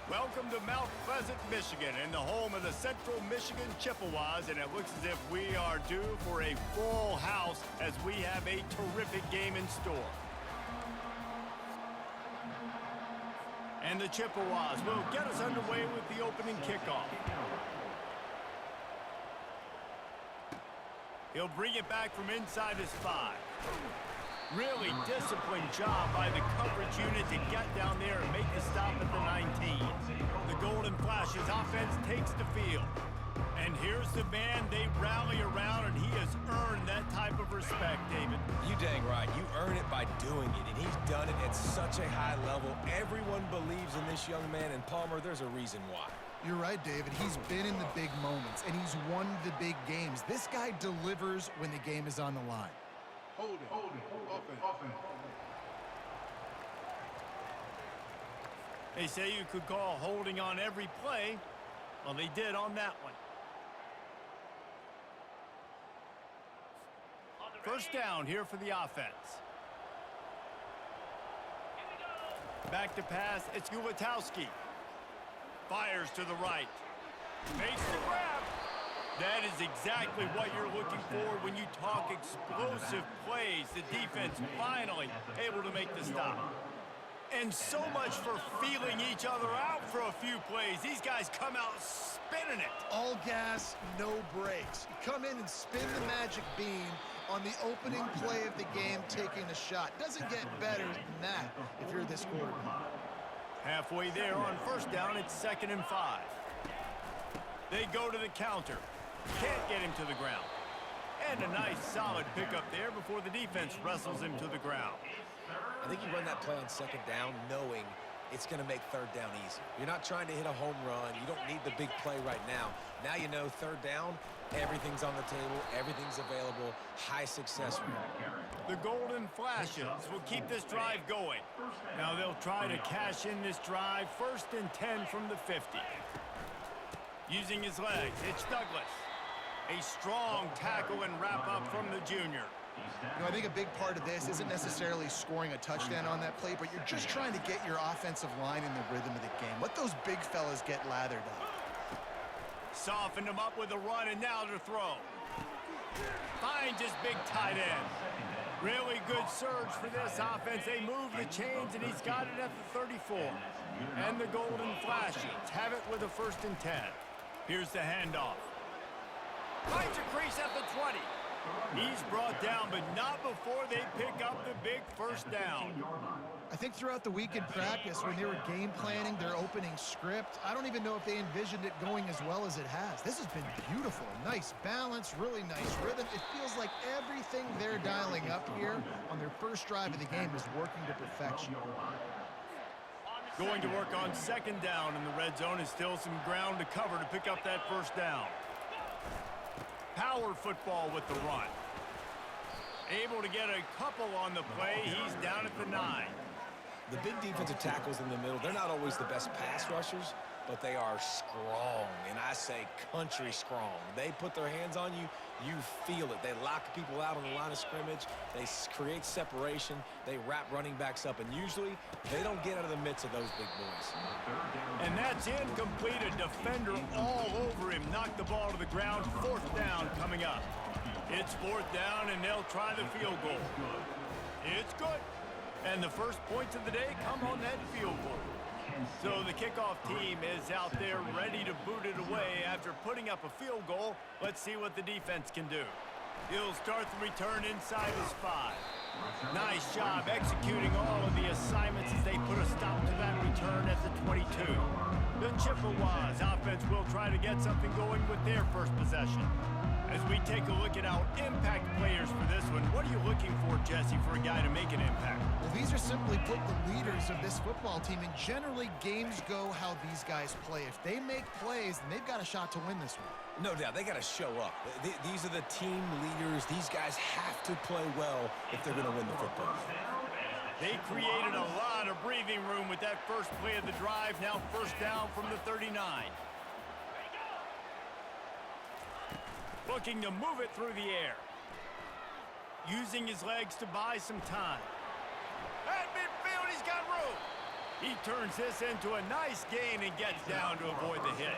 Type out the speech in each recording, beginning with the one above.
Welcome to Mount Pleasant, Michigan, and the home of the Central Michigan Chippewas, and it looks as if we are due for a full house as we have a terrific game in store. And the Chippewas will get us underway with the opening kickoff. He'll bring it back from inside his 5. Really disciplined job by the coverage unit to get down there and make the stop at the 19. The Golden Flashes offense takes the field. And here's the man they rally around, and he has earned that type of respect, David. You dang right. You earn it by doing it, and he's done it at such a high level. Everyone believes in this young man, and Palmer, there's a reason why. You're right, David. He's been in the big moments, and he's won the big games. This guy delivers when the game is on the line. Holding. Offense. They say you could call holding on every play. Well, they did on that one. First down here for the offense. Back to pass, it's Gulatowski. Fires to the right. Makes the grab. That is exactly what you're looking for when you talk explosive plays. The defense finally able to make the stop. And so much for feeling each other out for a few plays. These guys come out spinning it. All gas, no brakes. You come in and spin the magic bean on the opening play of the game, taking a shot. Doesn't get better than that if you're this quarterback. Halfway there on first down, it's 2nd and 5. They go to the counter. Can't get him to the ground. And a nice solid pickup there before the defense wrestles him to the ground. I think you run that play on 2nd down knowing it's going to make 3rd down easy. You're not trying to hit a home run. You don't need the big play right now. Now you know 3rd down, everything's on the table, everything's available, high success rate. The Golden Flashes will keep this drive going. Now they'll try to cash in this drive. 1st and 10 from the 50. Using his legs, it's Douglas. A strong tackle and wrap up from the junior. You know, I think a big part of this isn't necessarily scoring a touchdown on that play, but you're just trying to get your offensive line in the rhythm of the game. Let those big fellas get lathered up. Softened him up with a run, and now to throw. Finds his big tight end. Really good surge for this offense. They move the chains, and he's got it at the 34. And the Golden Flashes have it with a 1st and 10. Here's the handoff. Finds a crease at the 20. He's brought down, but not before they pick up the big 1st down. I think throughout the week in practice, when they were game planning their opening script, I don't even know if they envisioned it going as well as it has. This has been beautiful. Nice balance, really nice rhythm. It feels like everything they're dialing up here on their first drive of the game is working to perfection. Going to work on 2nd down in the red zone is still some ground to cover to pick up that 1st down. Power football with the run. Able to get a couple on the play. He's down at the 9. The big defensive tackles in the middle, they're not always the best pass rushers, but they are strong, and I say country strong. They put their hands on you, you feel it. They lock people out on the line of scrimmage. They create separation. They wrap running backs up, and usually they don't get out of the midst of those big boys. And that's incomplete. A defender all over him. Knocked the ball to the ground. 4th down coming up. It's 4th down, and they'll try the field goal. It's good. And the first points of the day come on that field goal. So the kickoff team is out there ready to boot it away after putting up a field goal. Let's see what the defense can do. He'll start the return inside his 5. Nice job executing all of the assignments as they put a stop to that return at the 22. The Chippewas offense will try to get something going with their first possession. As we take a look at our impact players for this one, what are you looking for, Jesse, for a guy to make an impact? Well, these are simply put the leaders of this football team, and generally games go how these guys play. If they make plays, then they've got a shot to win this one. No doubt, they got to show up. These are the team leaders. These guys have to play well if they're going to win the football. They created a lot of breathing room with that first play of the drive. Now 1st down from the 39. Looking to move it through the air. Using his legs to buy some time. At midfield, he's got room. He turns this into a nice gain and gets down to avoid the hit.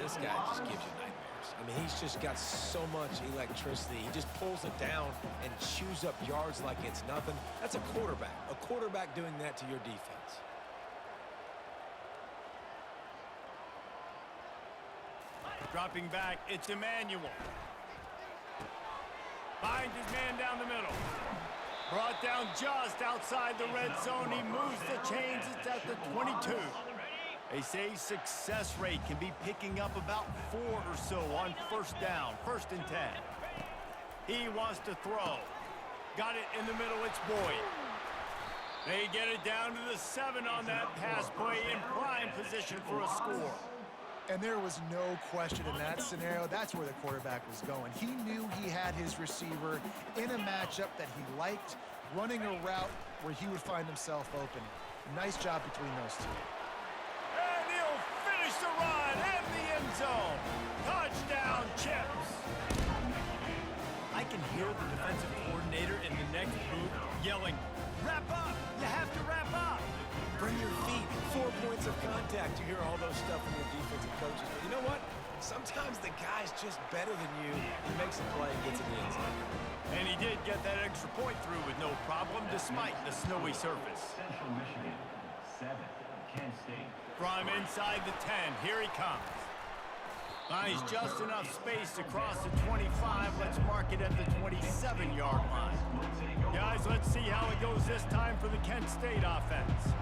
This guy just gives you nightmares. I mean, he's just got so much electricity. He just pulls it down and chews up yards like it's nothing. That's a quarterback. A quarterback doing that to your defense. Dropping back, it's Emmanuel. Finds his man down the middle. Brought down just outside the red zone. He moves the chains. It's at the 22. They say success rate can be picking up about 4 or so on first down, 1st and 10. He wants to throw. Got it in the middle. It's Boyd. They get it down to the 7 on that pass play in prime position for a score. And there was no question in that scenario. That's where the quarterback was going. He knew he had his receiver in a matchup that he liked, running a route where he would find himself open. Nice job between those two. And he'll finish the run and the end zone. Touchdown, Chips. I can hear the defensive coordinator in the next booth yelling, "Wrap up! You have to wrap up!" Bring your feet, 4 points of contact. You hear all those stuff from your defensive coaches. But you know what? Sometimes the guy's just better than you. He makes a play and gets in the end zone. And he did get that extra point through with no problem despite the snowy surface. Central Michigan, 7, Kent State. From inside the 10, here he comes. Finds just enough space to cross the 25. Let's mark it at the 27-yard line. Guys, let's see how it goes this time for the Kent State offense.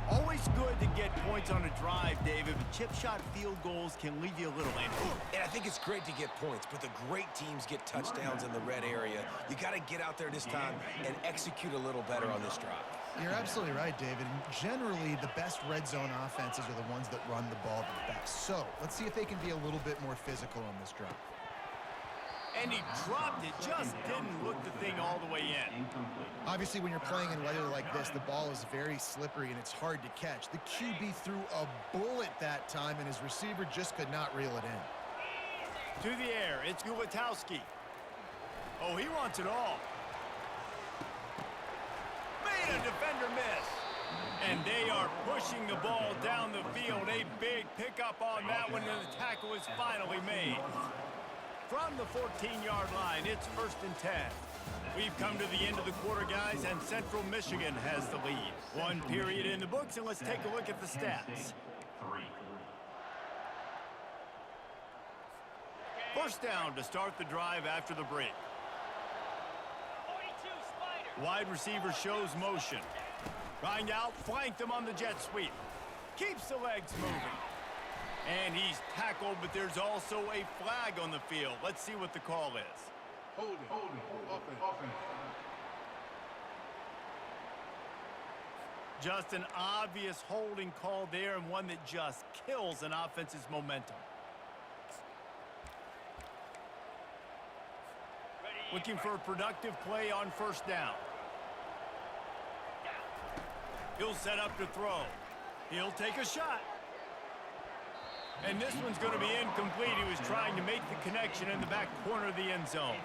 Always good to get points on a drive, David, but chip shot field goals can leave you a little empty. And I think it's great to get points, but the great teams get touchdowns in the red area. You got to get out there this time and execute a little better on this drive. You're absolutely right, David. And generally, the best red zone offenses are the ones that run the ball the best. So let's see if they can be a little bit more physical on this drive. And he dropped it, just didn't look the thing all the way in. Obviously, when you're playing in weather like this, the ball is very slippery and it's hard to catch. The QB threw a bullet that time, and his receiver just could not reel it in. To the air, it's Gulatowski. Oh, he wants it all. Made a defender miss. And they are pushing the ball down the field. A big pickup on that one, and the tackle is finally made. From the 14-yard line, it's 1st and 10. We've come to the end of the quarter, guys, and Central Michigan has the lead. 1 period in the books, and let's take a look at the stats. 1st down to start the drive after the break. Wide receiver shows motion. Trying out, flanked him on the jet sweep. Keeps the legs moving. And he's tackled, but there's also a flag on the field. Let's see what the call is. Holding, offense. Just an obvious holding call there, and one that just kills an offense's momentum. Looking for a productive play on 1st down. He'll set up to throw. He'll take a shot. And this one's going to be incomplete. He was trying to make the connection in the back corner of the end zone.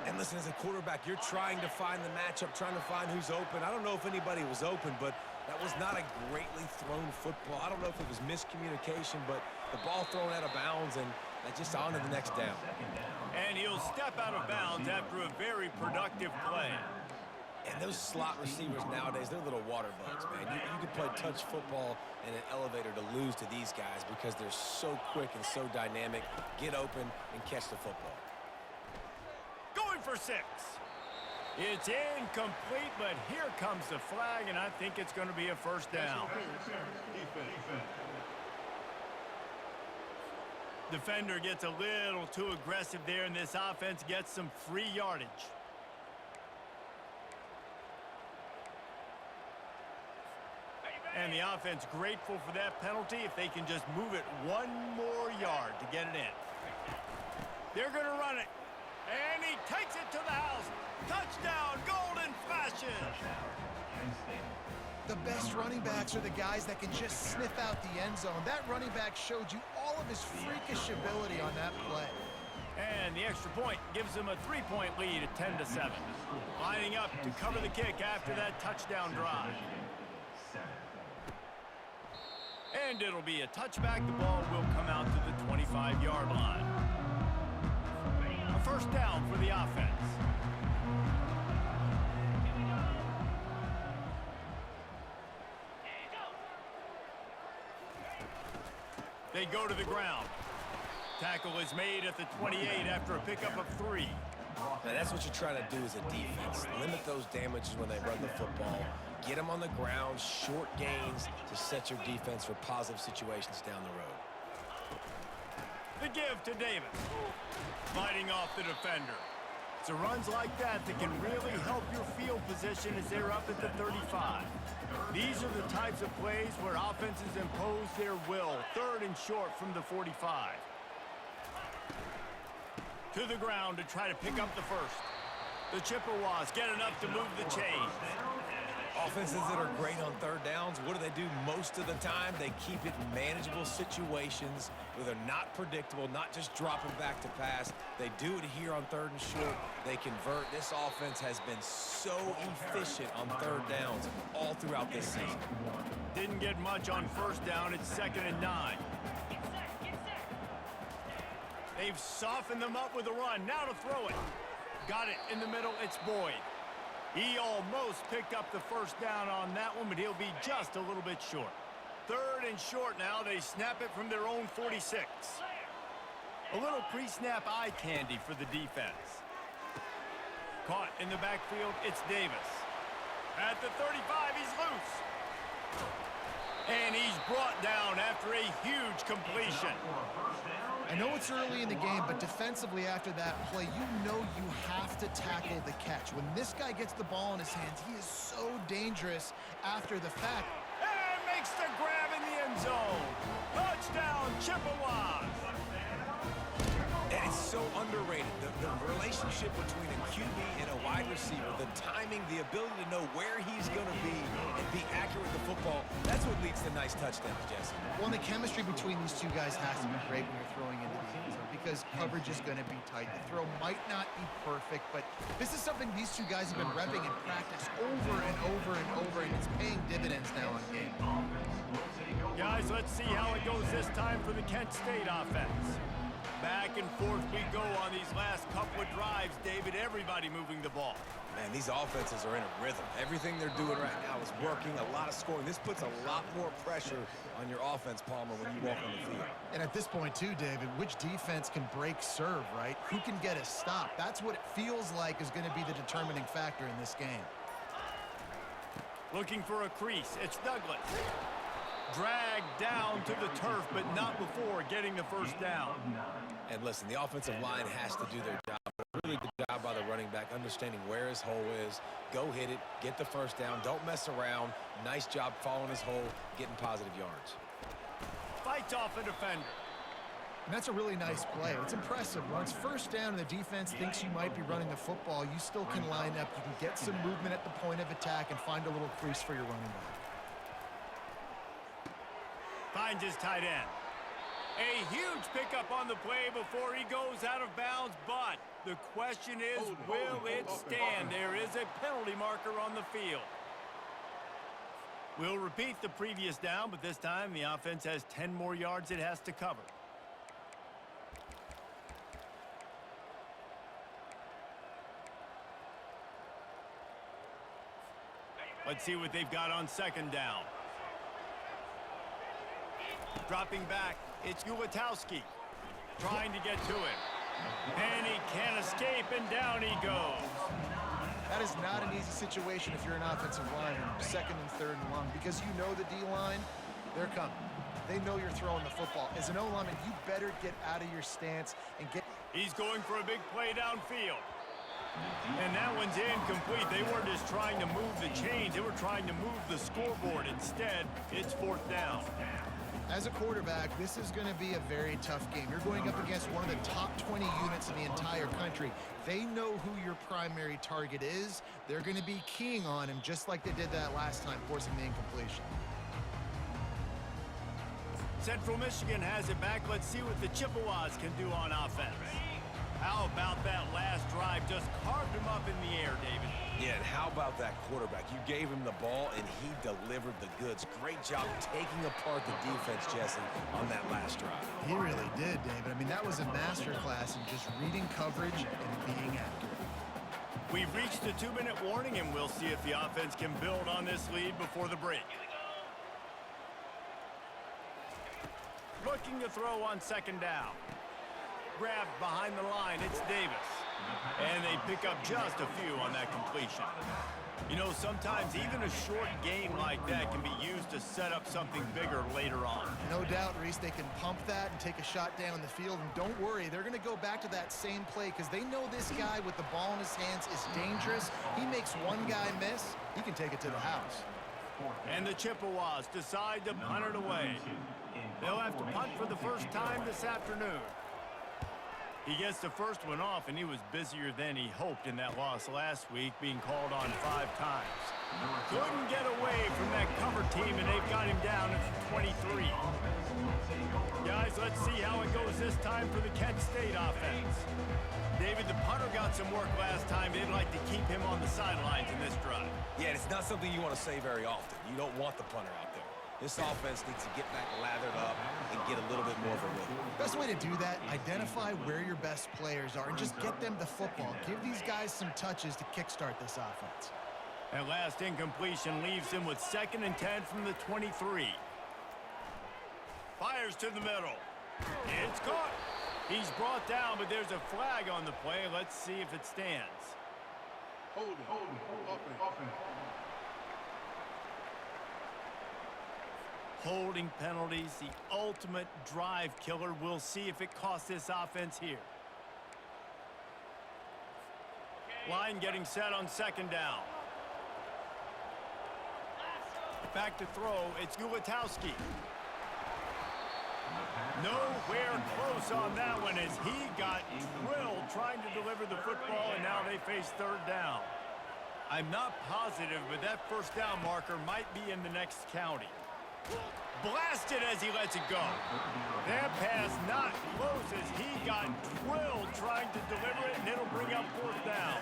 And listen, as a quarterback, you're trying to find the matchup, trying to find who's open. I don't know if anybody was open, but that was not a greatly thrown football. I don't know if it was miscommunication, but the ball thrown out of bounds, and just on to the next down. And he'll step out of bounds after a very productive play. And those slot receivers nowadays, they're little water bugs, man. You can play touch football in an elevator to lose to these guys because they're so quick and so dynamic. Get open and catch the football. Going for 6. It's incomplete, but here comes the flag, and I think it's going to be a 1st down. Defender gets a little too aggressive there, and this offense gets some free yardage. And the offense grateful for that penalty if they can just move it 1 more yard to get it in. They're going to run it. And he takes it to the house. Touchdown, Golden Flashes. The best running backs are the guys that can just sniff out the end zone. That running back showed you all of his freakish ability on that play. And the extra point gives them a 3-point lead at 10-7. Lining up to cover the kick after that touchdown drive. And it'll be a touchback. The ball will come out to the 25-yard line. A first down for the offense. They go to the ground. Tackle is made at the 28 after a pickup of 3. Now, that's what you're trying to do as a defense. Limit those damages when they run the football. Get them on the ground, short gains to set your defense for positive situations down the road. The give to Davis. Fighting off the defender. It's runs like that that can really help your field position as they're up at the 35. These are the types of plays where offenses impose their will. 3rd and short from the 45. To the ground to try to pick up the first. The Chippewas get enough to move the chains. Offenses that are great on 3rd downs, what do? Most of the time? They keep it in manageable situations where they're not predictable, not just dropping back to pass. They do it here on 3rd and short. They convert. This offense has been so efficient on 3rd downs all throughout this season. Didn't get much on 1st down. It's 2nd and 9. They've softened them up with a run. Now to throw it. Got it in the middle. It's Boyd. He almost picked up the first down on that one, but he'll be just a little bit short. 3rd and short now. They snap it from their own 46. A little pre-snap eye candy for the defense. Caught in the backfield. It's Davis. At the 35, he's loose. And he's brought down after a huge completion. I know it's early in the game, but defensively after that play, you know you have to tackle the catch. When this guy gets the ball in his hands, he is so dangerous after the fact. And makes the grab in the end zone. Touchdown, Chippewas. And it's so underrated. The relationship between a QB and a wide receiver, the timing, the ability to know where he's going to be and be accurate with the football, that's what leads to nice touchdowns, Jesse. Well, and the chemistry between these two guys has to be great when you're throwing into the end zone because coverage is going to be tight. The throw might not be perfect, but this is something these two guys have been repping in practice over and over and over, and it's paying dividends now on game. Guys, let's see how it goes this time for the Kent State offense. Back and forth we go on these last couple of drives, David. Everybody moving the ball. Man, these offenses are in a rhythm. Everything they're doing right now is working, a lot of scoring. This puts a lot more pressure on your offense, Palmer, when you walk on the field. And at this point, too, David, which defense can break serve, right? Who can get a stop? That's what it feels like is going to be the determining factor in this game. Looking for a crease. It's Douglas. Dragged down to the turf, but not before getting the first down. And listen, the offensive line has to do their job. Really good job by the running back, understanding where his hole is. Go hit it, get the first down, don't mess around. Nice job following his hole, getting positive yards. Fights off a defender. And that's a really nice play. It's impressive. When it's first down and the defense thinks you might be running the football, you still can line up. You can get some movement at the point of attack and find a little crease for your running back. Finds his tight end. A huge pickup on the play before he goes out of bounds, but the question is, will it stand? There is a penalty marker on the field. We'll repeat the previous down, but this time the offense has 10 more yards it has to cover. Let's see what they've got on 2nd down. Dropping back, it's Ulatowski trying to get to him. And he can't escape, and down he goes. That is not an easy situation if you're an offensive lineman, 2nd and 3rd and long, because you know the D-line, they're coming. They know you're throwing the football. As an O-lineman, you better get out of your stance and get... He's going for a big play downfield. And that one's incomplete. They weren't just trying to move the chains. They were trying to move the scoreboard. Instead, it's 4th down. As a quarterback, this is going to be a very tough game. You're going up against one of the top 20 units in the entire country. They know who your primary target is. They're going to be keying on him just like they did that last time, forcing the incompletion. Central Michigan has it back. Let's see what the Chippewas can do on offense. How about that last drive? Just carved him up in the air, David. Yeah, and how about that quarterback? You gave him the ball, and he delivered the goods. Great job taking apart the defense, Jesse, on that last drive. He really did, David. I mean, that was a masterclass in just reading coverage and being accurate. We've reached the 2-minute warning, and we'll see if the offense can build on this lead before the break. Looking to throw on second down. Grabbed behind the line, it's Davis. And they pick up just a few on that completion. You know, sometimes even a short game like that can be used to set up something bigger later on. No doubt, Reese, they can pump that and take a shot down the field. And don't worry, they're going to go back to that same play because they know this guy with the ball in his hands is dangerous. He makes one guy miss, he can take it to the house. And the Chippewas decide to punt it away. They'll have to punt for the first time this afternoon. He gets the first one off, and he was busier than he hoped in that loss last week, being called on 5 times. Couldn't get away from that cover team, and they've got him down at 23. Guys, let's see how it goes this time for the Kent State offense. David, the punter got some work last time. They'd like to keep him on the sidelines in this drive. Yeah, it's not something you want to say very often. You don't want the punter out there. This offense needs to get back lathered up and get a little bit more of a rhythm. Best way to do that, identify where your best players are and just get them the football. Give these guys some touches to kickstart this offense. That last incompletion leaves him with 2nd and 10 from the 23. Fires to the middle. It's caught. He's brought down, but there's a flag on the play. Let's see if it stands. Hold it, offense. Holding penalties, the ultimate drive killer. We'll see if it costs this offense here. Line getting set on 2nd down. Back to throw, it's Gulatowski. Nowhere close on that one as he got drilled trying to deliver the football, and now they face 3rd down. I'm not positive, but that 1st down marker might be in the next county. Blasted as he lets it go. That pass not close as he got drilled trying to deliver it, and it'll bring up 4th down.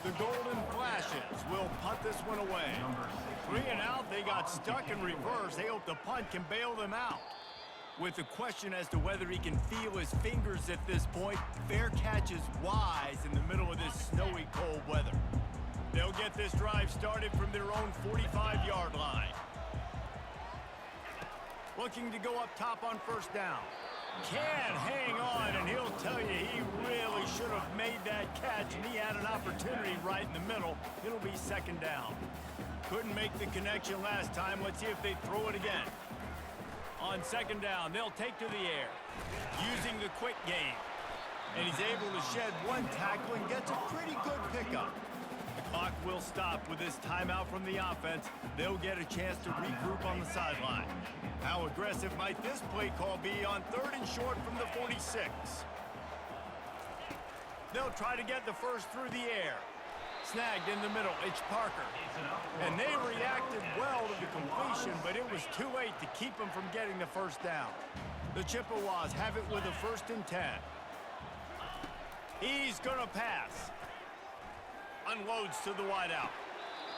The Golden Flashes will punt this one away. 3 and out, they got stuck in reverse. They hope the punt can bail them out. With the question as to whether he can feel his fingers at this point, fair catch is wise in the middle of this snowy, cold weather. They'll get this drive started from their own 45-yard line. Looking to go up top on 1st down. Can hang on, and he'll tell you he really should have made that catch, and he had an opportunity right in the middle. It'll be 2nd down. Couldn't make the connection last time. Let's see if they throw it again. On 2nd down, they'll take to the air, using the quick game. And he's able to shed one tackle and gets a pretty good pickup. The clock will stop with this timeout from the offense. They'll get a chance to regroup on the sideline. How aggressive might this play call be on 3rd and short from the 46? They'll try to get the first through the air. Snagged in the middle, it's Parker. And they reacted well to the completion, but it was too late to keep them from getting the 1st down. The Chippewas have it with a 1st and 10. He's gonna pass. Unloads to the wideout.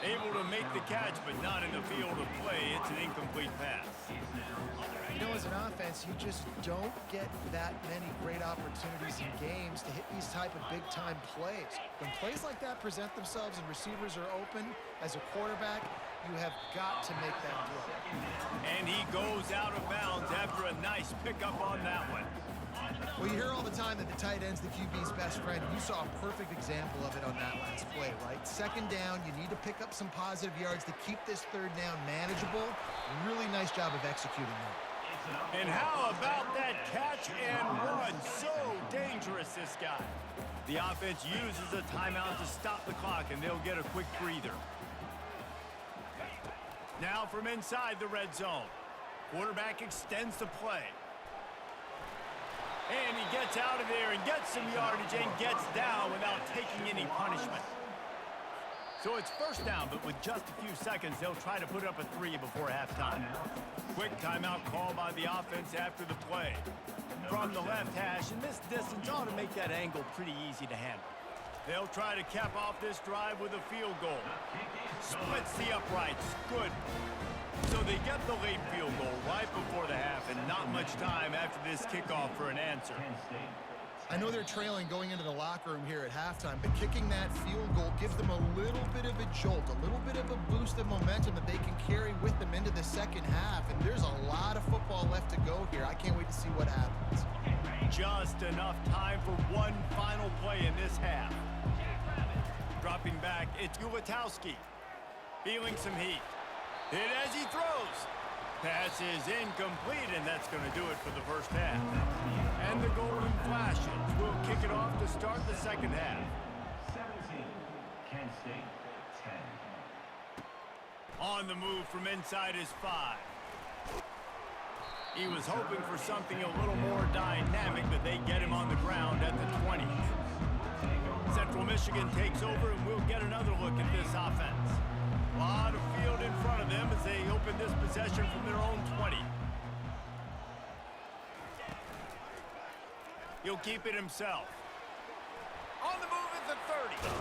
Able to make the catch, but not in the field of play. It's an incomplete pass. You know, as an offense, you just don't get that many great opportunities in games to hit these type of big-time plays. When plays like that present themselves and receivers are open, as a quarterback, you have got to make that throw. And he goes out of bounds after a nice pickup on that one. Well, you hear all the time that the tight end's the QB's best friend. You saw a perfect example of it on that last play, right? 2nd down, you need to pick up some positive yards to keep this 3rd down manageable. Really nice job of executing that. And how about that catch and run? So dangerous, this guy. The offense uses a timeout to stop the clock, and they'll get a quick breather. Now from inside the red zone. Quarterback extends the play. And he gets out of there and gets some yardage and gets down without taking any punishment. So it's 1st down, but with just a few seconds, they'll try to put up a 3 before halftime. Quick timeout call by the offense after the play. From the left hash, and this distance ought to make that angle pretty easy to handle. They'll try to cap off this drive with a field goal. Splits the uprights. Good. So they get the late field goal right before the half, and not much time after this kickoff for an answer. I know they're trailing going into the locker room here at halftime, but kicking that field goal gives them a little bit of a jolt, a little bit of a boost of momentum that they can carry with them into the second half. And there's a lot of football left to go here. I can't wait to see what happens. Just enough time for one final play in this half. Dropping back, it's Ulatowski. Feeling some heat. Hit as he throws. Pass is incomplete, and that's going to do it for the first half. And the golden flashes will kick it off to start the second half. 17, Kent State, 10. On the move from inside his 5. He was hoping for something a little more dynamic, but they get him on the ground at the 20. Central Michigan takes over, and we'll get another look at this offense. A lot of field in front of them as they open this possession from their own 20. He'll keep it himself. On the move at the 30.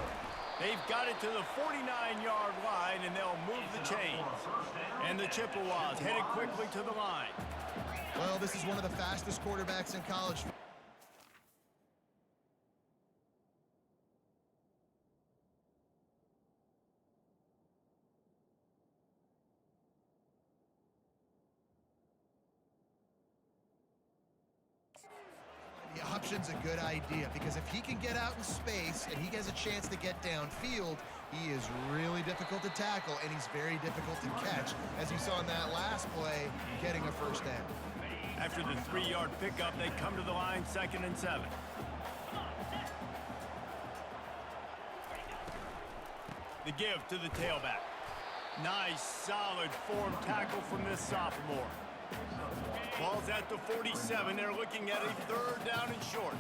They've got it to the 49-yard line, and they'll move the chains. And the Chippewas headed quickly to the line. Well, this is one of the fastest quarterbacks in college. The option's a good idea because if he can get out in space and he has a chance to get downfield, he is really difficult to tackle and he's very difficult to catch, as you saw in that last play, getting a first down. After the 3-yard pickup, they come to the line 2nd and 7. The give to the tailback. Nice, solid form tackle from this sophomore. Ball's at the 47. They're looking at a 3rd down and short.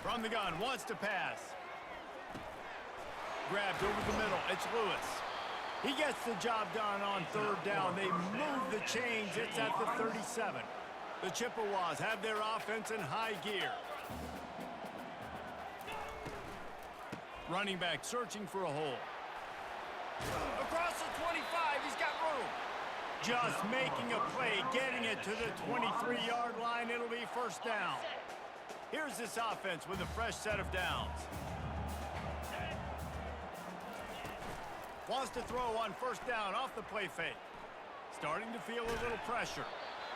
From the gun, wants to pass. Grabbed over the middle. It's Lewis. He gets the job done on 3rd down. They move the chains. It's at the 37. The Chippewas have their offense in high gear. Running back searching for a hole. Across the 25, he's got room. Just making a play, getting it to the 23-yard line. It'll be first down. Here's this offense with a fresh set of downs. Wants to throw on 1st down off the play fake. Starting to feel a little pressure.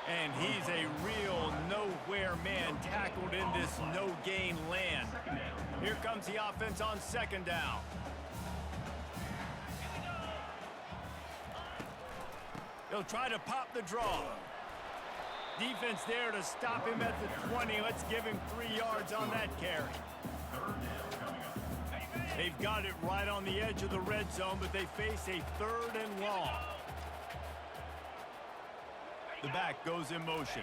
And he's a real nowhere man tackled in this no-gain land. Here comes the offense on 2nd down. He'll try to pop the draw. Defense there to stop him at the 20. Let's give him 3 yards on that carry. They've got it right on the edge of the red zone, but they face a 3rd and long. The back goes in motion.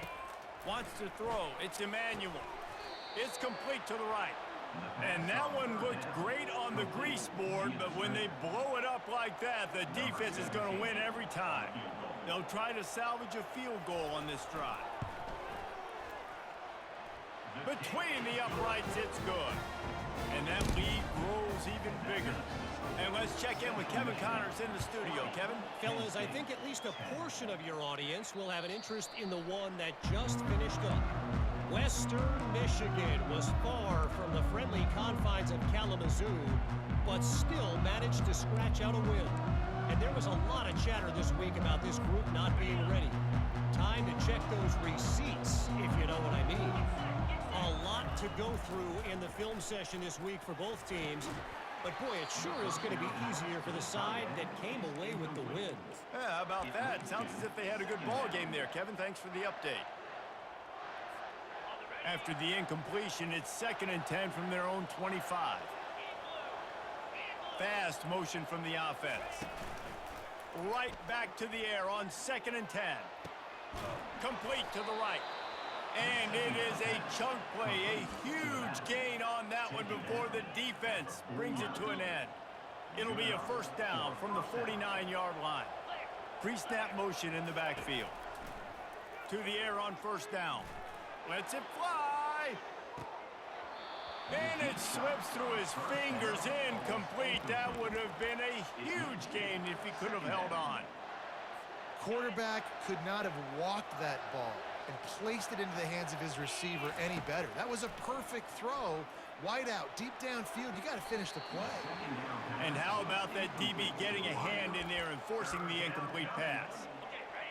Wants to throw. It's Emmanuel. It's complete to the right. And that one looked great on the grease board, but when they blow it up like that, the defense is going to win every time. They'll try to salvage a field goal on this drive. Between the uprights, it's good. And that lead grows even bigger. And let's check in with Kevin Connors in the studio. Kevin? Fellas, I think at least a portion of your audience will have an interest in the one that just finished up. Western Michigan was far from the friendly confines of Kalamazoo, but still managed to scratch out a win. And there was a lot of chatter this week about this group not being ready. Time to check those receipts, if you know what I mean. A lot to go through in the film session this week for both teams. But boy, it sure is going to be easier for the side that came away with the win. Yeah, how about that? Sounds as if they had a good ball game there. Kevin, thanks for the update. After the incompletion, it's 2nd and 10 from their own 25. Fast motion from the offense. Right back to the air on 2nd and 10. Complete to the right. And it is a chunk play, a huge gain on that one before the defense brings it to an end. It'll be a first down from the 49-yard line. Pre-snap motion in the backfield. To the air on first down. Lets it fly. And it slips through his fingers, incomplete. That would have been a huge gain if he could have held on. Quarterback could not have walked that ball and placed it into the hands of his receiver any better. That was a perfect throw. Wide out, deep downfield, you got to finish the play. And how about that DB getting a hand in there and forcing the incomplete pass?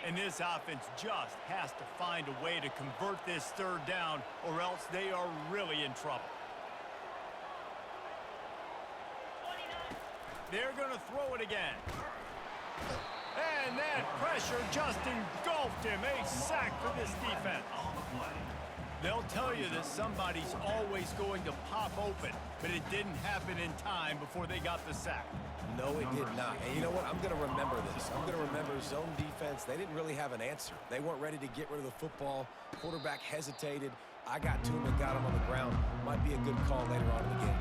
And this offense just has to find a way to convert this third down, or else they are really in trouble. They're going to throw it again. And that pressure just engulfed him. A sack for this defense. They'll tell you that somebody's always going to pop open, but it didn't happen in time before they got the sack. No, it did not. And you know what? I'm going to remember this. I'm going to remember zone defense. They didn't really have an answer. They weren't ready to get rid of the football. Quarterback hesitated. I got to him and got him on the ground. Might be a good call later on in the game.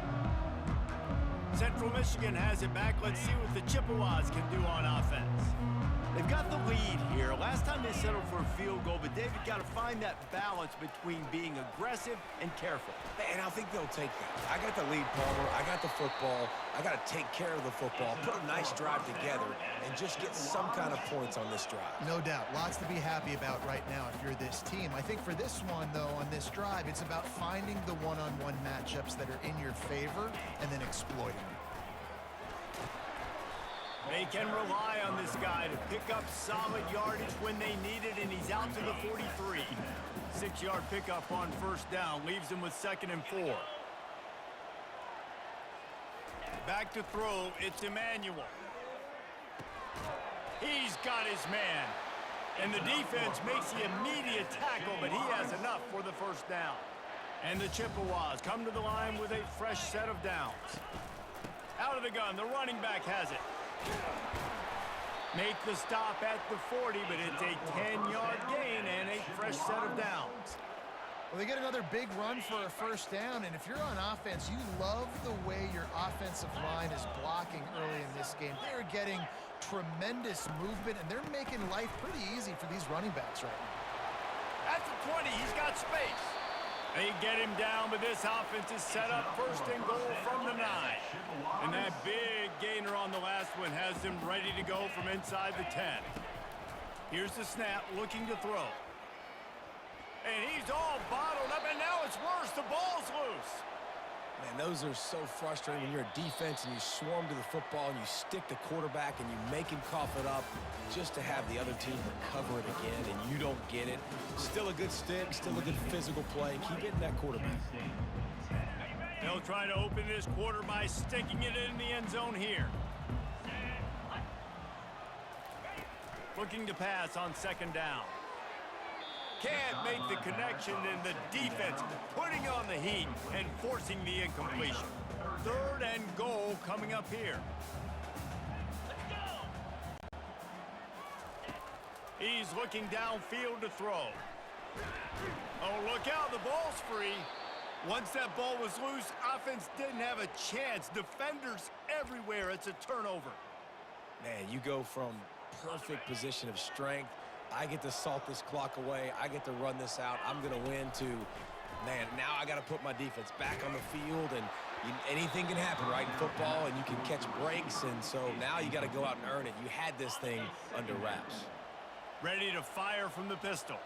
Central Michigan has it back. Let's see what the Chippewas can do on offense. They've got the lead here. Last time they settled for a field goal, but David got to find that balance between being aggressive and careful. And I think they'll take that. I got the lead, Palmer. I got the football. I got to take care of the football, put a nice drive together, and just get some kind of points on this drive. No doubt. Lots to be happy about right now if you're this team. I think for this one, though, on this drive, it's about finding the one-on-one matchups that are in your favor and then exploiting them. They can rely on this guy to pick up solid yardage when they need it, and he's out to the 43. 6-yard pickup on first down leaves him with 2nd and 4. Back to throw, it's Emmanuel. He's got his man. And the defense makes the immediate tackle, but he has enough for the first down. And the Chippewas come to the line with a fresh set of downs. Out of the gun, the running back has it. Make the stop at the 40, but it's a 10-yard gain and a fresh set of downs. Well, they get another big run for a first down, and if you're on offense, you love the way your offensive line is blocking early in this game. They're getting tremendous movement, and they're making life pretty easy for these running backs right now. At the 20, he's got space. They get him down, but this offense is set up 1st and goal from the 9. And that big gainer on the last one has them ready to go from inside the 10. Here's the snap, looking to throw. And he's all bottled up, and now it's worse. The ball's loose. Man, those are so frustrating when you're a defense and you swarm to the football and you stick the quarterback and you make him cough it up just to have the other team recover it again, and you don't get it. Still a good stick, still a good physical play. Keep hitting that quarterback. They'll try to open this quarter by sticking it in the end zone here. Looking to pass on 2nd down. Can't make the connection, and the defense putting on the heat and forcing the incompletion. 3rd and goal coming up here. He's looking downfield to throw. Oh, look out, the ball's free. Once that ball was loose, offense didn't have a chance. Defenders everywhere, it's a turnover. Man, you go from perfect position of strength. I get to salt this clock away. I get to run this out. I'm going to win to, man, now I got to put my defense back on the field, and anything can happen, right, in football, and you can catch breaks, and so now you got to go out and earn it. You had this thing under wraps. Ready to fire from the pistol.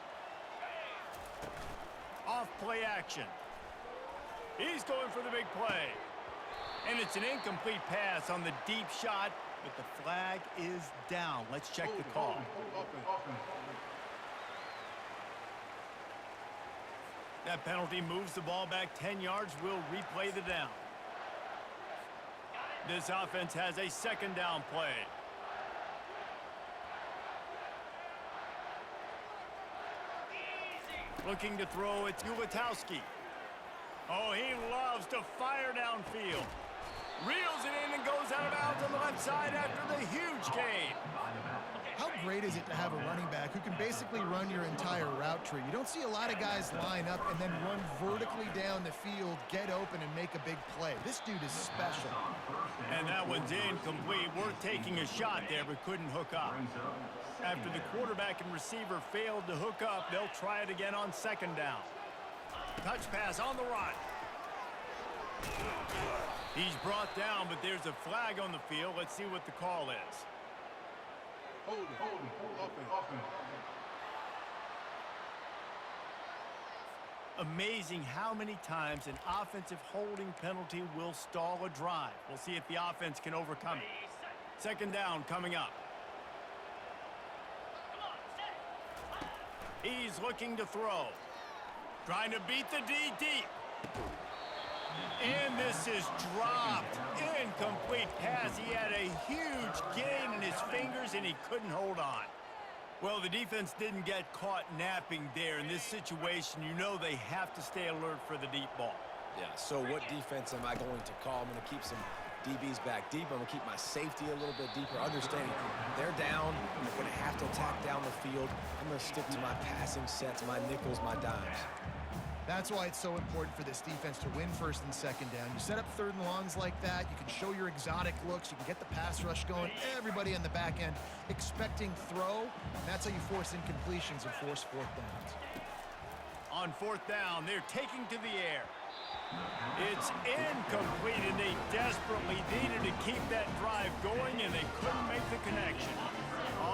Off play action. He's going for the big play. And it's an incomplete pass on the deep shot, but the flag is down. Let's check the call. That penalty moves the ball back 10 yards. We'll replay the down. This offense has a 2nd down play. Looking to throw, it's Ulatowski. Oh, he loves to fire downfield. Reels it in and goes out of bounds on the left side after the huge gain. How great is it to have a running back who can basically run your entire route tree? You don't see a lot of guys line up and then run vertically down the field, get open, and make a big play. This dude is special. And that one's incomplete. We're taking a shot there, but couldn't hook up. After the quarterback and receiver failed to hook up, they'll try it again on second down. Touch pass on the run. He's brought down, but there's a flag on the field. Let's see what the call is. Holding, offense. Amazing how many times an offensive holding penalty will stall a drive. We'll see if the offense can overcome it. Second down coming up. He's looking to throw. Trying to beat the D deep. And this is dropped. Incomplete pass. He had a huge gain in his fingers, and he couldn't hold on. Well, the defense didn't get caught napping there. In this situation, you know they have to stay alert for the deep ball. Yeah, so what defense am I going to call? I'm going to keep some DBs back deep. I'm going to keep my safety a little bit deeper. Understanding they're down. They're going to have to attack down the field. I'm going to stick to my passing sets, my nickels, my dimes. That's why it's so important for this defense to win first and second down. You set up third and longs like that. You can show your exotic looks. You can get the pass rush going. Everybody on the back end expecting throw. And that's how you force incompletions and force fourth downs. On fourth down, they're taking to the air. It's incomplete, and they desperately needed to keep that drive going, and they couldn't make the connection.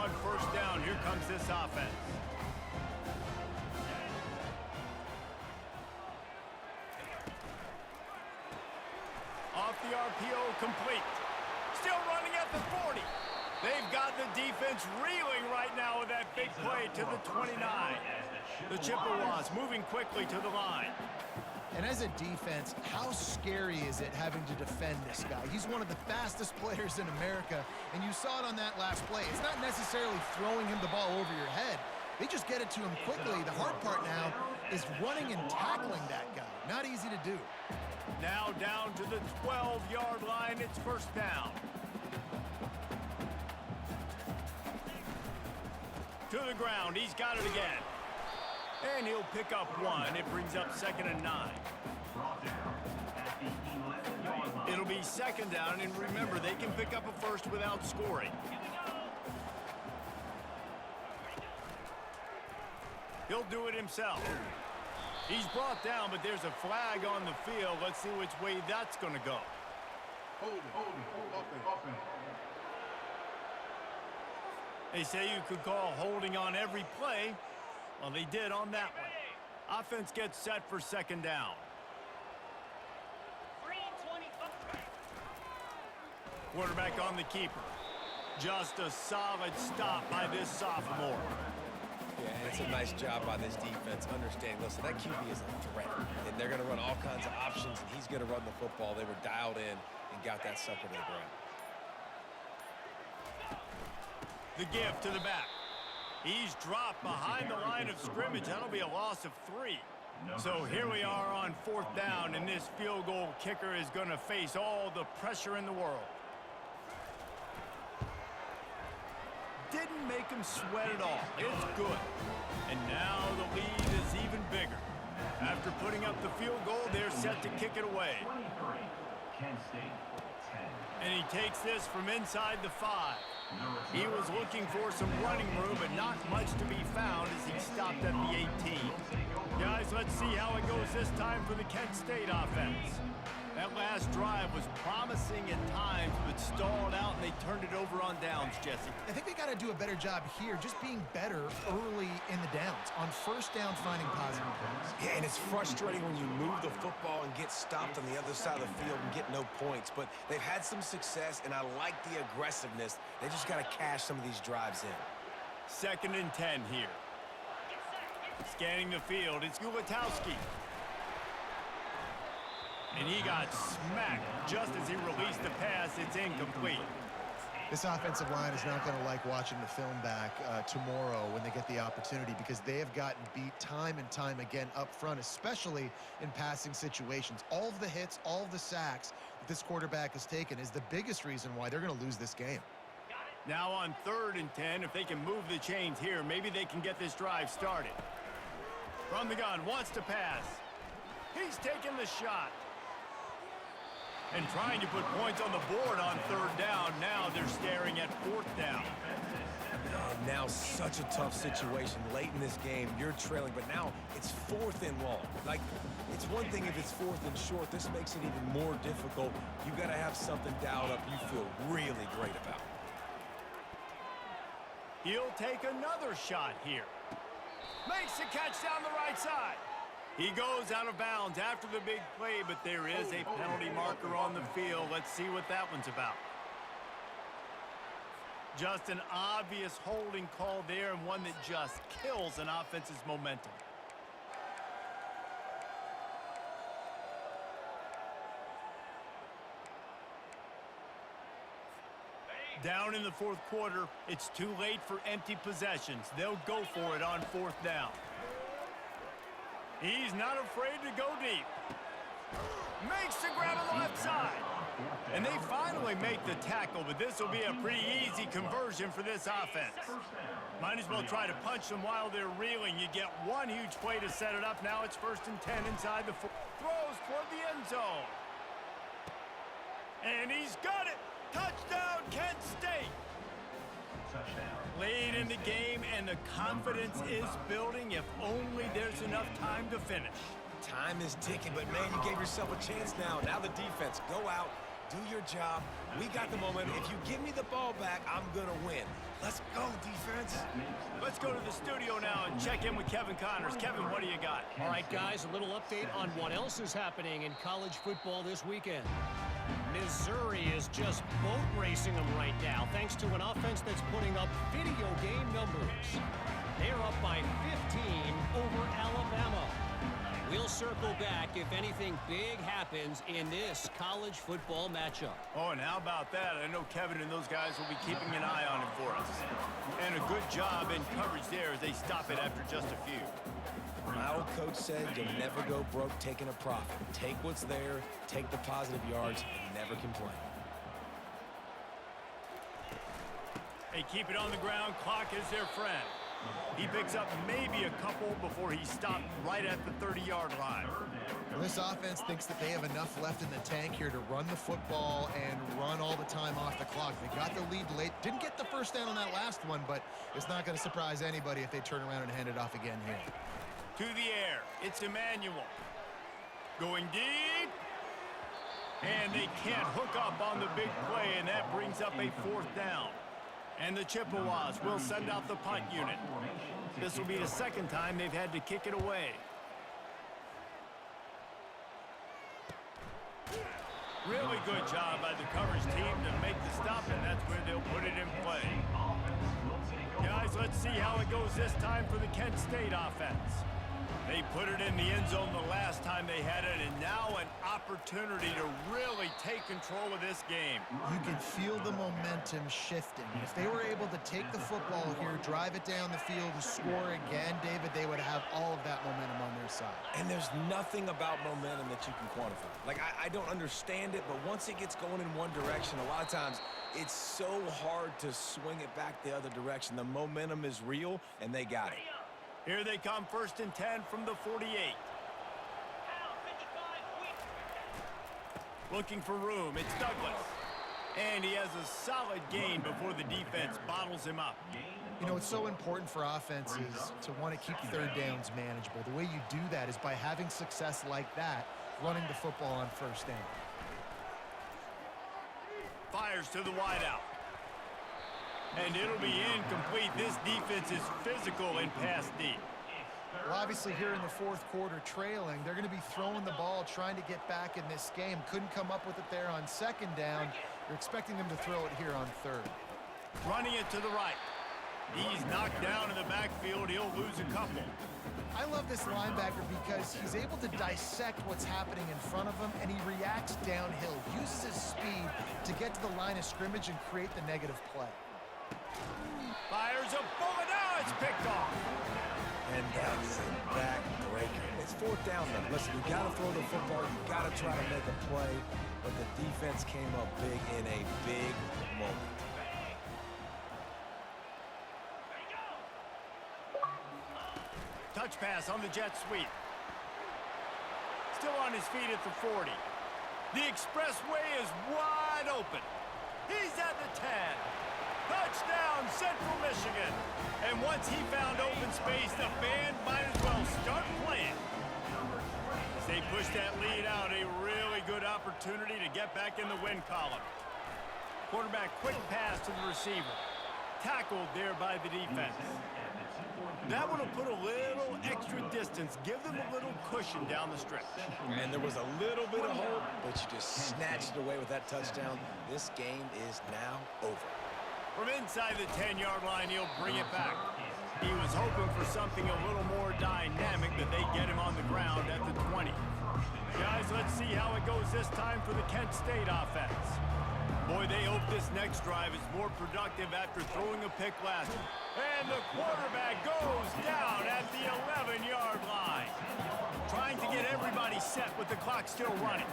On first down, here comes this offense. Off the RPO, complete. Still running at the 40. They've got the defense reeling right now with that big play to the 29. The Chippewas moving quickly to the line. And as a defense, how scary is it having to defend this guy? He's one of the fastest players in America, and you saw it on that last play. It's not necessarily throwing him the ball over your head. They just get it to him quickly. The hard part now is running and tackling that guy. Not easy to do. Now down to the 12-yard line. It's first down. To the ground. He's got it again. And he'll pick up one. It brings up 2nd and 9. It'll be 2nd down, and remember, they can pick up a first without scoring. He'll do it himself. He's brought down, but there's a flag on the field. Let's see which way that's going to go. Holding, offense. They say you could call holding on every play. Well, they did on that one. Offense gets set for 2nd down. Quarterback on the keeper. Just a solid stop by this sophomore. Yeah, and it's a nice job by this defense. Understanding, listen, that QB is a threat. And they're going to run all kinds of options, and he's going to run the football. They were dialed in and got that sucker to the ground. The give to the back. He's dropped behind the line of scrimmage. That'll be a loss of 3. So here we are on 4th down, and this field goal kicker is going to face all the pressure in the world. Didn't make him sweat at all. It's good. And now the lead is even bigger. After putting up the field goal, they're set to kick it away. And he takes this from inside the 5. He was looking for some running room, but not much to be found as he stopped at the 18. Guys, let's see how it goes this time for the Kent State offense. That last drive was promising at times, but stalled out, and they turned it over on downs, Jesse. I think they got to do a better job here, just being better early in the downs. On first down, finding positive plays. Yeah, and it's frustrating when you move the football and get stopped on the other side of the field and get no points. But they've had some success, and I like the aggressiveness. They just got to cash some of these drives in. 2nd and 10 here. Scanning the field, it's Gulatowski. And he got smacked just as he released the pass. It's incomplete. This offensive line is not going to like watching the film back tomorrow when they get the opportunity, because they have gotten beat time and time again up front, especially in passing situations. All of the hits, all of the sacks that this quarterback has taken is the biggest reason why they're going to lose this game. Now on 3rd and 10, if they can move the chains here, maybe they can get this drive started. From the gun, wants to pass. He's taking the shot. And trying to put points on the board on 3rd down. Now they're staring at 4th down. And now such a tough situation late in this game. You're trailing, but now it's 4th and long. Like, it's one thing if it's 4th and short. This makes it even more difficult. You got to have something dialed up you feel really great about. He'll take another shot here. Makes the catch down the right side. He goes out of bounds after the big play, but there is a penalty marker on the field. Let's see what that one's about. Just an obvious holding call there, and one that just kills an offense's momentum. Down in the 4th quarter, it's too late for empty possessions. They'll go for it on 4th down. He's not afraid to go deep. Makes the grab on the left side. And they finally make the tackle, but this will be a pretty easy conversion for this offense. Might as well try to punch them while they're reeling. You get one huge play to set it up. Now it's 1st and 10 inside the 4. Throws toward the end zone. And he's got it. Touchdown, Kent State. Late in the game, and the confidence is building if only there's enough time to finish. Time is ticking, but man, you gave yourself a chance now. Now the defense, go out, do your job. We got the momentum. If you give me the ball back, I'm gonna win. Let's go, defense. Let's go to the studio now and check in with Kevin Connors. Kevin, what do you got? All right, guys, a little update on what else is happening in college football this weekend. Missouri is just boat racing them right now, thanks to an offense that's putting up video game numbers. They're up by 15 over Alabama. We'll circle back if anything big happens in this college football matchup. Oh, and how about that? I know Kevin and those guys will be keeping an eye on it for us. And a good job in coverage there as they stop it after just a few. My old coach said you'll never go broke taking a profit. Take what's there, take the positive yards, and never complain. They keep it on the ground. Clock is their friend. He picks up maybe a couple before he stopped right at the 30-yard line. Well, this offense thinks that they have enough left in the tank here to run the football and run all the time off the clock. They got the lead late. Didn't get the first down on that last one, but it's not going to surprise anybody if they turn around and hand it off again here. To the air, it's Emmanuel. Going deep. And they can't hook up on the big play, and that brings up a 4th down. And the Chippewas will send out the punt unit. This will be the 2nd time they've had to kick it away. Really good job by the coverage team to make the stop, and that's where they'll put it in play. Guys, let's see how it goes this time for the Kent State offense. They put it in the end zone the last time they had it, and now an opportunity to really take control of this game. You can feel the momentum shifting. If they were able to take the football here, drive it down the field, and score again, David, they would have all of that momentum on their side. And there's nothing about momentum that you can quantify. Like, I don't understand it, but once it gets going in one direction, a lot of times it's so hard to swing it back the other direction. The momentum is real, and they got it. Here they come, 1st and 10 from the 48. Looking for room, it's Douglas. And he has a solid gain before the defense bottles him up. You know, it's so important for offenses to want to keep 3rd downs manageable. The way you do that is by having success like that, running the football on 1st down. Fires to the wideout. And it'll be incomplete. This defense is physical and pass deep. Well, obviously here in the 4th quarter trailing, they're going to be throwing the ball, trying to get back in this game. Couldn't come up with it there on 2nd down. You're expecting them to throw it here on 3rd. Running it to the right. He's knocked down in the backfield. He'll lose a couple. I love this linebacker because he's able to dissect what's happening in front of him, and he reacts downhill, uses his speed to get to the line of scrimmage and create the negative play. Fires a bullet. Now it's picked off. And that's a backbreaker. It's 4th down, though. Listen, you got to throw the football. You got to try to make a play. But the defense came up big in a big moment. touch pass on the jet sweep. Still on his feet at the 40. The expressway is wide open. He's at the 10. Touchdown, Central Michigan. And once he found open space, the band might as well start playing. As they push that lead out, a really good opportunity to get back in the win column. Quarterback quick pass to the receiver. Tackled there by the defense. That one will put a little extra distance, give them a little cushion down the stretch. And there was a little bit of hope, but you just snatched it away with that touchdown. This game is now over. From inside the 10-yard line, he'll bring it back. He was hoping for something a little more dynamic, but they get him on the ground at the 20. Guys, let's see how it goes this time for the Kent State offense. Boy, they hope this next drive is more productive after throwing a pick last one. And the quarterback goes down at the 11-yard line. Trying to get everybody set with the clock still running.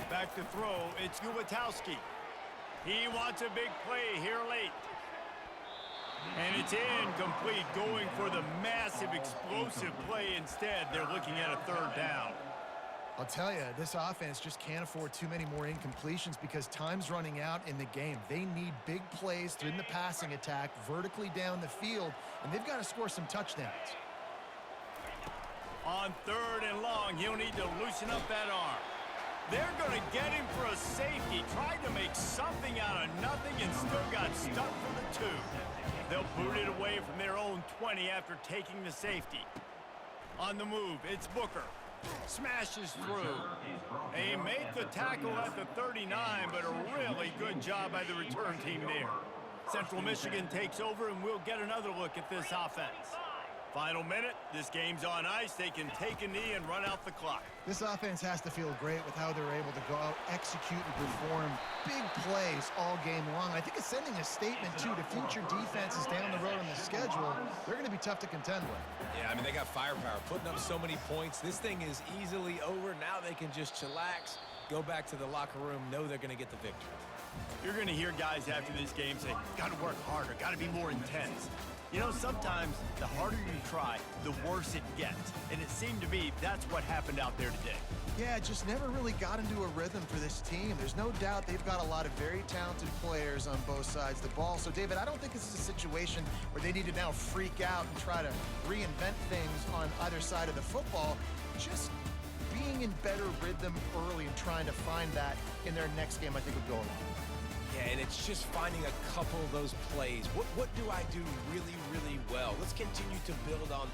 Back to throw, it's Gulatowski. He wants a big play here late. And it's incomplete, going for the massive explosive play instead. They're looking at a third down. I'll tell you, this offense just can't afford too many more incompletions because time's running out in the game. They need big plays through the passing attack, vertically down the field, and they've got to score some touchdowns. On 3rd and long, he'll need to loosen up that arm. They're going to get him for a safety. Tried to make something out of nothing and still got stuck for the 2. They'll boot it away from their own 20 after taking the safety. On the move, it's Booker. Smashes through. They make the tackle at the 39, but a really good job by the return team there. Central Michigan takes over, and we'll get another look at this offense. Final minute, this game's on ice. They can take a knee and run out the clock. This offense has to feel great with how they're able to go out, execute, and perform big plays all game long. I think it's sending a statement, too, to future defenses down the road on the schedule. They're going to be tough to contend with. Yeah, I mean, they got firepower, putting up so many points. This thing is easily over. Now they can just chillax, go back to the locker room, know they're going to get the victory. You're going to hear guys after this game say, got to work harder, got to be more intense. You know, sometimes the harder you try, the worse it gets. And it seemed to me that's what happened out there today. Yeah, just never really got into a rhythm for this team. There's no doubt they've got a lot of very talented players on both sides of the ball. So, David, I don't think this is a situation where they need to now freak out and try to reinvent things on either side of the football. Just being in better rhythm early and trying to find that in their next game, I think, would go a long way. Yeah, and it's just finding a couple of those plays. What do I do really, really well? Let's continue to build on